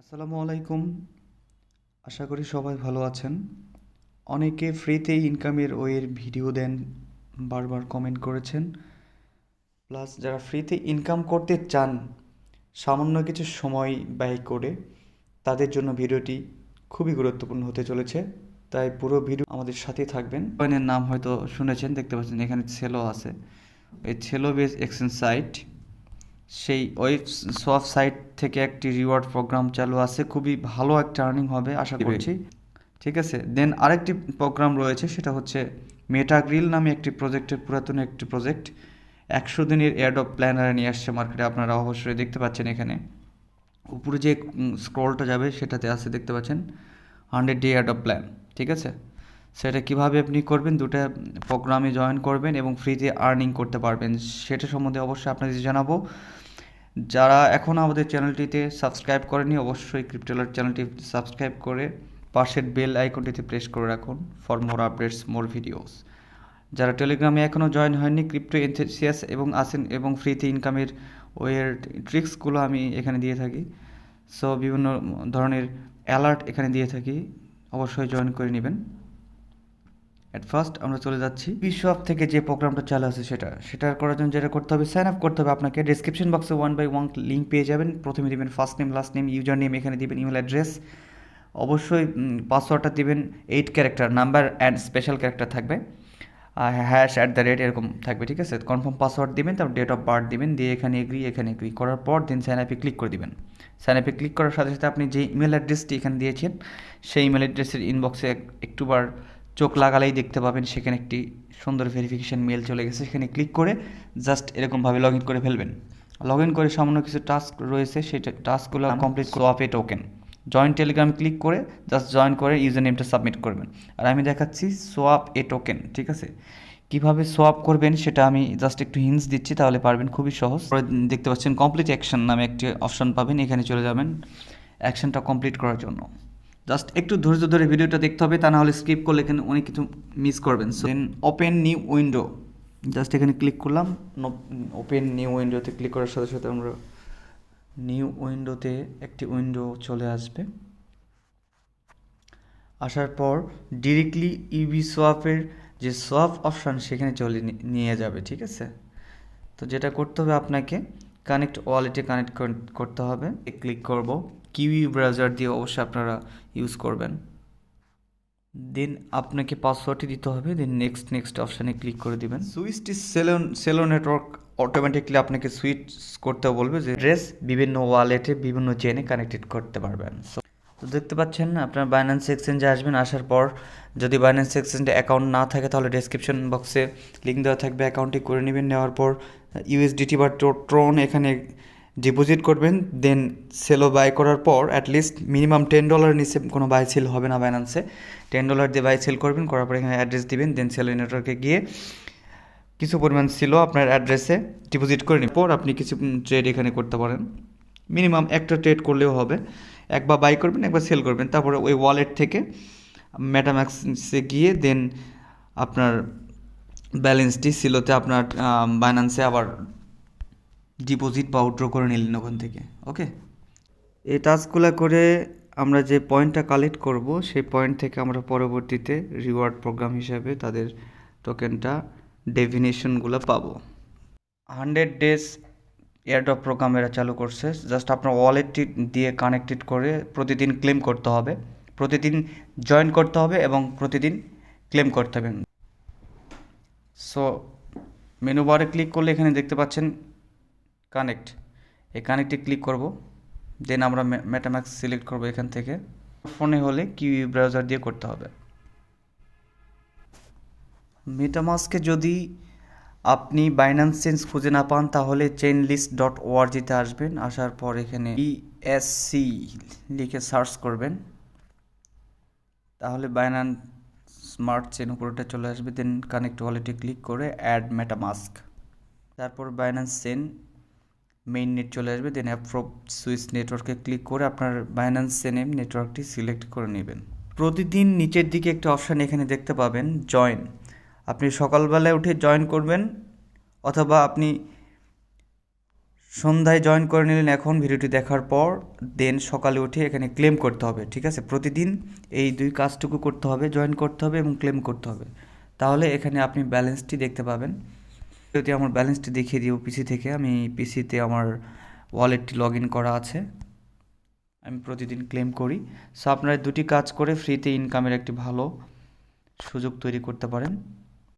আসসালামু আলাইকুম। আশা করি সবাই ভালো আছেন। অনেকে ফ্রিতে ইনকামের ওয়ের ভিডিও দেন, বারবার কমেন্ট করেছেন। প্লাস যারা ফ্রিতে ইনকাম করতে চান সামান্য কিছু সময় ব্যয় করে, তাদের জন্য ভিডিওটি খুবই গুরুত্বপূর্ণ হতে চলেছে। তাই পুরো ভিডিও আমাদের সাথে থাকবেন। কয়েনের নাম হয়তো শুনেছেন, দেখতে পাচ্ছেন এখানে ছেলো আছে। এই ছেলো বেস এক্সচেঞ্জ সাইট, সেই ওয়েব সোয়াপ সাইট থেকে একটি রিওয়ার্ড প্রোগ্রাম চালু আছে। খুবই ভালো একটা আর্নিং হবে আশা করছি, ঠিক আছে। দেন আরেকটি প্রোগ্রাম রয়েছে, সেটা হচ্ছে মেটাগ্রিল নামে একটি প্রজেক্টের, পুরাতন একটি প্রজেক্ট। 100 দিনের এয়ারড্রপ প্ল্যানারে নিয়ে আসছে মার্কেটে। আপনারা অবশ্যই দেখতে পাচ্ছেন এখানে উপরে যে স্ক্রলটা যাবে সেটাতে আছে, দেখতে পাচ্ছেন 100 ডে এয়ারড্রপ প্ল্যান, ঠিক আছে। সেটা কিভাবে আপনি করবেন, দুটো প্রোগ্রামে জয়েন করবেন এবং ফ্রিতে আর্নিং করতে পারবেন, সেটা সম্বন্ধে অবশ্যই আপনাদের জানাবো। যারা এখন আমাদের চ্যানেলটিতে সাবস্ক্রাইব করেনি, অবশ্যই ক্রিপ্টোলার চ্যানেলটি সাবস্ক্রাইব করে পাশের বেল আইকনটিতে প্রেস করে রাখুন for more updates, more videos. যারা টেলিগ্রামে এখনও জয়েন হয়নি, ক্রিপ্টো এনথুসিয়াস এবং আসেন এবং ফ্রিতে ইনকামের ওয়ের ট্রিক্সগুলো আমি এখানে দিয়ে থাকি। সো বিভিন্ন ধরনের অ্যালার্ট এখানে দিয়ে থাকি, অবশ্যই জয়েন করে নেবেন। অ্যাট ফার্স্ট আমরা চলে যাচ্ছি Ubeswap থেকে যে প্রোগ্রামটা চালু আছে সেটা করার জন্য যেটা করতে হবে, সাইন আপ করতে হবে আপনাকে। ডিসক্রিপশন বক্সে 1 লিঙ্ক পেয়ে যাবেন। প্রথমে দিবেন first name, last name, user name, এখানে দিবেন ইমেল অ্যাড্রেস। অবশ্যই পাসওয়ার্ডটা দিবেন 8 character, number and special character থাকবে, #@ এরকম থাকবে, ঠিক আছে। কনফার্ম পাসওয়ার্ড দিবেন, তারপর ডেট অফ বার্থ দিবেন, দিয়ে এখানে এগ্রি করার পর দেন সাইন আপে ক্লিক করে দিবেন। সাইন আপে ক্লিক করার সাথে সাথে আপনি যে ইমেল অ্যাড্রেসটি এখানে দিয়েছেন সেই ইমেল অ্যাড্রেসের ইনবক্সে একটুবার চোখ লাগালেই দেখতে পাবেন সেখানে একটি সুন্দর ভেরিফিকেশান মেল চলে গেছে। সেখানে ক্লিক করে জাস্ট এরকমভাবে লগ ইন করে ফেলবেন। লগ ইন করে সামান্য কিছু টাস্ক রয়েছে, সেই টাস্কগুলো কমপ্লিট করে সোয়াপে টোকেন জয়েন টেলিগ্রাম ক্লিক করে জাস্ট জয়েন করে ইউজার নেমটা সাবমিট করবেন। আর আমি দেখাচ্ছি সোয়াপ এ টোকেন, ঠিক আছে। কীভাবে সোয়াপ করবেন সেটা আমি জাস্ট একটু হিন্টস দিচ্ছি, তাহলে পারবেন, খুবই সহজ। দেখতে পাচ্ছেন কমপ্লিট অ্যাকশন নামে একটি অপশন পাবেন, এখানে চলে যাবেন অ্যাকশনটা কমপ্লিট করার জন্য। জাস্ট একটু ধৈর্য ধরে ভিডিওটা দেখতে হবে, তা না হলে স্কিপ করলে এখানে অনেক কিছু মিস করবেন। So then open new window, just এখানে ক্লিক করলাম। ওপেন নিউ উইন্ডোতে ক্লিক করার সাথে সাথে আমরা নিউ উইন্ডোতে একটি উইন্ডো চলে আসবে। আসার পর ডিরেক্টলি Ubeswap-এর যে সোয়াপ অপশান সেখানে চলে নিয়ে যাবে, ঠিক আছে। তো যেটা করতে হবে আপনাকে কানেক্ট ওয়ালেটে কানেক্ট করতে হবে। ক্লিক করব, কিউই ব্রাউজার দিয়ে অবশ্যই আপনারা ইউজ করবেন। দেন আপনাকে পাসওয়ার্ডটি দিতে হবে, দেন নেক্সট অপশানে ক্লিক করে দিবেন। সুইচটি সেলো নেটওয়ার্ক অটোমেটিকলি আপনাকে সুইচ করতে বলবে, যে অ্যাড্রেস বিভিন্ন ওয়ালেটে বিভিন্ন চেনে কানেক্টেড করতে পারবেন। তো দেখতে পাচ্ছেন আপনার বাইন্যান্স এক্সচেঞ্জে আসবেন। আসার পর যদি বাইন্যান্স এক্সচেঞ্জে অ্যাকাউন্ট না থাকে তাহলে ডেসক্রিপশন বক্সে লিঙ্ক দেওয়া থাকবে, অ্যাকাউন্টটি করে নেবেন। নেওয়ার পর ইউএসডিটি বা ট্রন এখানে ডিপোজিট করবেন। দেন সেলো বাই করার পর অ্যাটলিস্ট মিনিমাম $10 নিচে কোনো বাই সেল হবে না বাইন্যান্সে। $10 দিয়ে বাই সেল করবেন, করার পর এখানে অ্যাড্রেস দিবেন। দেন সেলো নেটওয়ার্কে গিয়ে কিছু পরিমাণ ছিল আপনার অ্যাড্রেসে ডিপোজিট করে নিন। পর আপনি কিছু ট্রেড এখানে করতে পারেন, মিনিমাম একটা ট্রেড করলেও হবে। একবার বাই করবেন, একবার সেল করবেন, তারপরে ওই ওয়ালেট থেকে মেটাম্যাক্সে গিয়ে দেন আপনার ব্যালেন্সটি সিলোতে আপনার বাইন্যান্সে আবার ডিপোজিট বা উইথড্র করে নিলেন ওখান থেকে। ওকে, এই টাস্কগুলো করে আমরা যে পয়েন্টটা কালেক্ট করব সেই পয়েন্ট থেকে আমরা পরবর্তীতে রিওয়ার্ড প্রোগ্রাম হিসাবে তাদের টোকেনটা ডেফিনেশনগুলো পাবো। 100 ডেজ এয়ারড্রপ প্রোগ্রাম এরা চালু করছে। জাস্ট আপনার ওয়ালেটটি দিয়ে কানেক্টেড করে প্রতিদিন ক্লেম করতে হবে, প্রতিদিন জয়েন করতে হবে এবং প্রতিদিন ক্লেম করতে হবে। সো মেনু বারে ক্লিক করলে এখানে দেখতে পাচ্ছেন কানেক্ট, এই কানেক্টে ক্লিক করব। দেন আমরা মেটাম্যাক্স সিলেক্ট করব এখান থেকে। ফোনে হলে কিউই ব্রাউজার দিয়ে করতে হবে। মেটামাস্কে যদি আপনি বাইন্যান্স চেইন খুঁজে না পান তাহলে chainlist.org-তে আসবেন। আসার পর এখানে ESC লিখে সার্চ করবেন, তাহলে বাইন্যান্স স্মার্ট চেইন উপরটা চলে আসবে। দেন কানেক্ট ওয়ালেটে ক্লিক করে অ্যাড মেটামাস্ক, তারপর বাইন্যান্স চেইন মেইন নেট চলে আসবে। দেন অ্যাপ্রুভ সুইচ নেটওয়ার্কে ক্লিক করে আপনার বাইন্যান্স চেইন নেটওয়ার্কটি সিলেক্ট করে নেবেন। প্রতিদিন নিচের দিকে একটা অপশান এখানে দেখতে পাবেন জয়েন। আপনি সকালবেলায় উঠে জয়েন করবেন, অথবা আপনি সন্ধ্যায় জয়েন করে নিলেন এখন ভিডিওটি দেখার পর, দেন সকালে উঠে এখানে ক্লেম করতে হবে, ঠিক আছে? প্রতিদিন এই 2 কাজটুকু করতে হবে, জয়েন করতে হবে এবং ক্লেম করতে হবে। তাহলে এখানে আপনি ব্যালেন্সটি দেখতে পাবেন। যদি আমার ব্যালেন্সটি দেখিয়ে দিই পিসি থেকে, আমি পিসিতে আমার ওয়ালেটটি লগ ইন করা আছে, আমি প্রতিদিন ক্লেম করি। সো আপনারা 2টি কাজ করে ফ্রিতে ইনকামের একটি ভালো সুযোগ তৈরি করতে পারেন।